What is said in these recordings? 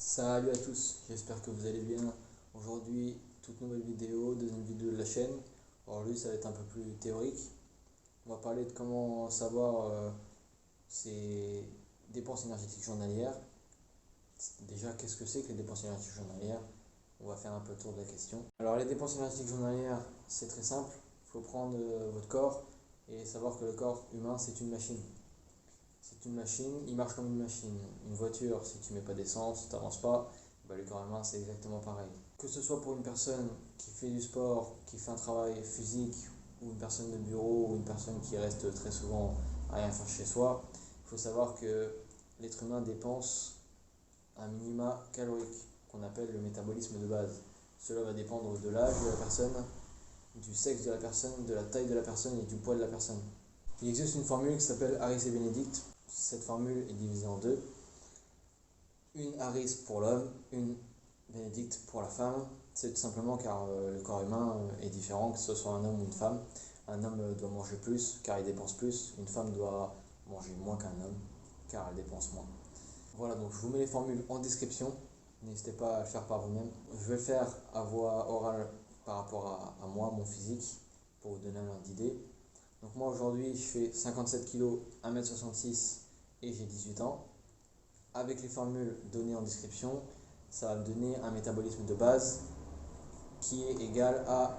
Salut à tous, j'espère que vous allez bien. Aujourd'hui, toute nouvelle vidéo, deuxième vidéo de la chaîne. Aujourd'hui, ça va être un peu plus théorique. On va parler de comment savoir ses dépenses énergétiques journalières. Déjà, qu'est-ce que c'est que les dépenses énergétiques journalières? On va faire un peu le tour de la question. Alors, les dépenses énergétiques journalières, c'est très simple. Il faut prendre votre corps et savoir que le corps humain, c'est une machine. C'est une machine, il marche comme une machine. Une voiture, si tu mets pas d'essence, tu n'avances pas, le corps humain c'est exactement pareil. Que ce soit pour une personne qui fait du sport, qui fait un travail physique, ou une personne de bureau, ou une personne qui reste très souvent à rien faire chez soi, il faut savoir que l'être humain dépense un minima calorique qu'on appelle le métabolisme de base. Cela va dépendre de l'âge de la personne, du sexe de la personne, de la taille de la personne et du poids de la personne. Il existe une formule qui s'appelle Harris et Benedict. Cette formule est divisée en deux. Une Harris pour l'homme, une Benedict pour la femme. C'est tout simplement car le corps humain est différent, que ce soit un homme ou une femme. Un homme doit manger plus car il dépense plus. Une femme doit manger moins qu'un homme car elle dépense moins. Voilà, donc je vous mets les formules en description. N'hésitez pas à le faire par vous-même. Je vais le faire à voix orale par rapport à moi, mon physique, pour vous donner un ordre d'idée. Donc moi aujourd'hui je fais 57 kg, 1m66 et j'ai 18 ans. Avec les formules données en description, ça va me donner un métabolisme de base qui est égal à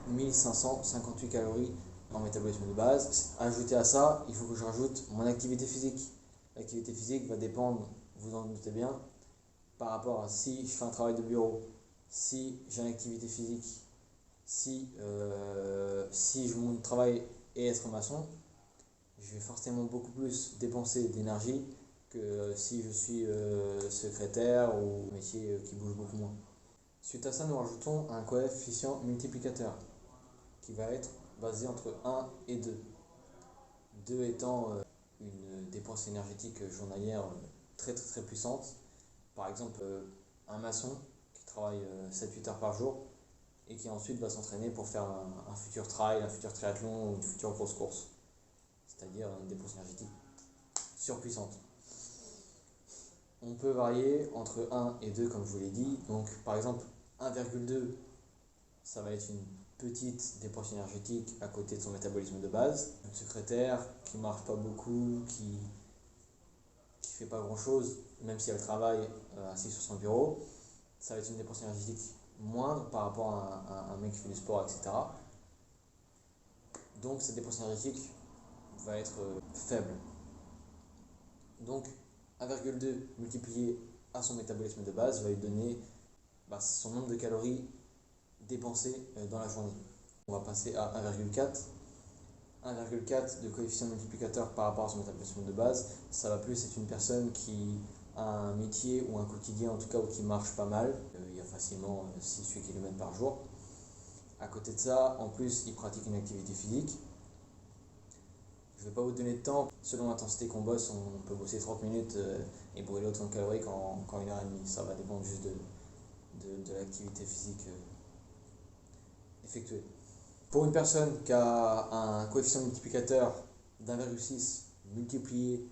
1558 calories en métabolisme de base. Ajouté à ça, il faut que je rajoute mon activité physique. L'activité physique va dépendre, vous en doutez bien, par rapport à si je fais un travail de bureau, si j'ai une activité physique, si mon travail est être maçon, je vais forcément beaucoup plus dépenser d'énergie que si je suis secrétaire ou métier qui bouge beaucoup moins. Suite à ça, nous rajoutons un coefficient multiplicateur qui va être basé entre 1 et 2. 2 étant une dépense énergétique journalière très très très puissante. Par exemple, un maçon qui travaille 7-8 heures par jour et qui ensuite va s'entraîner pour faire un futur trail, un futur triathlon ou une future grosse course. C'est-à-dire une dépense énergétique surpuissante. On peut varier entre 1 et 2 comme je vous l'ai dit. Donc par exemple 1,2 ça va être une petite dépense énergétique à côté de son métabolisme de base. Une secrétaire qui marche pas beaucoup, qui fait pas grand chose, même si elle travaille assis sur son bureau, ça va être une dépense énergétique moindre par rapport à un mec qui fait du sport, etc. Donc cette dépense énergétique va être faible. Donc 1,2 multiplié à son métabolisme de base va lui donner son nombre de calories dépensées dans la journée. On va passer à 1,4. 1,4 de coefficient multiplicateur par rapport à son métabolisme de base. Ça va plus être une personne qui a un métier ou un quotidien en tout cas où qui marche pas mal. Il y a facilement 6-8 km par jour. À côté de ça, en plus, il pratique une activité physique. Je ne vais pas vous donner de temps. Selon l'intensité qu'on bosse, on peut bosser 30 minutes et brûler autant de calories qu'en 1h30. Ça va dépendre juste de l'activité physique effectuée. Pour une personne qui a un coefficient multiplicateur d'1,6 multiplié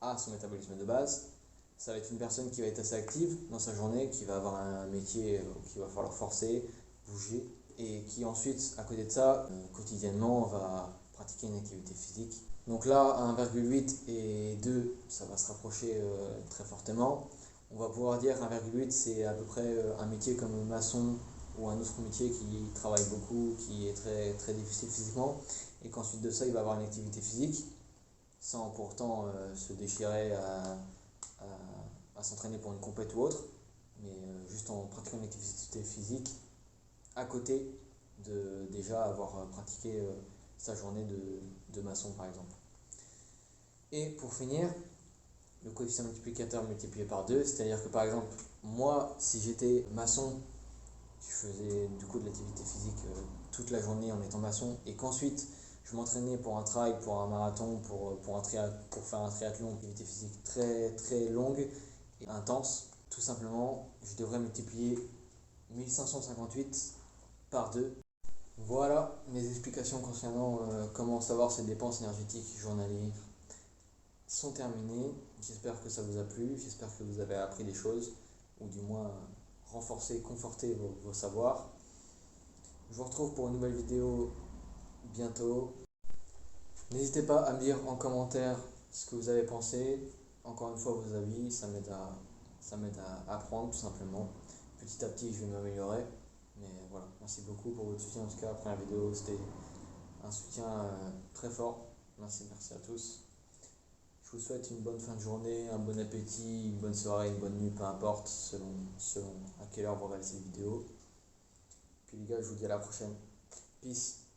à son métabolisme de base, ça va être une personne qui va être assez active dans sa journée, qui va avoir un métier qu'il va falloir forcer, bouger, et qui ensuite, à côté de ça, quotidiennement, va pratiquer une activité physique. Donc là, 1,8 et 2, ça va se rapprocher très fortement. On va pouvoir dire 1,8 c'est à peu près un métier comme maçon ou un autre métier qui travaille beaucoup, qui est très, très difficile physiquement, et qu'ensuite de ça, il va avoir une activité physique, sans pourtant se déchirer à s'entraîner pour une compète ou autre, mais juste en pratiquant une activité physique à côté de déjà avoir pratiqué sa journée de maçon par exemple. Et pour finir, le coefficient multiplicateur multiplié par 2, c'est-à-dire que par exemple, moi, si j'étais maçon, je faisais du coup de l'activité physique toute la journée en étant maçon, et qu'ensuite je m'entraînais pour un trail, pour un marathon, pour faire un triathlon, une activité physique très très longue et intense, tout simplement, je devrais multiplier 1558 par 2. Voilà mes explications concernant comment savoir ses dépenses énergétiques journalières sont terminées. J'espère que ça vous a plu, j'espère que vous avez appris des choses. ou du moins renforcer, conforter vos savoirs. Je vous retrouve pour une nouvelle vidéo bientôt. N'hésitez pas à me dire en commentaire ce que vous avez pensé. Encore une fois, vos avis, ça m'aide à apprendre tout simplement. Petit à petit, je vais m'améliorer. Mais voilà, merci beaucoup pour votre soutien. En tout cas, après la vidéo, c'était un soutien très fort. Merci à tous. Je vous souhaite une bonne fin de journée, un bon appétit, une bonne soirée, une bonne nuit, peu importe, selon à quelle heure vous regardez cette vidéo. Puis les gars, je vous dis à la prochaine. Peace.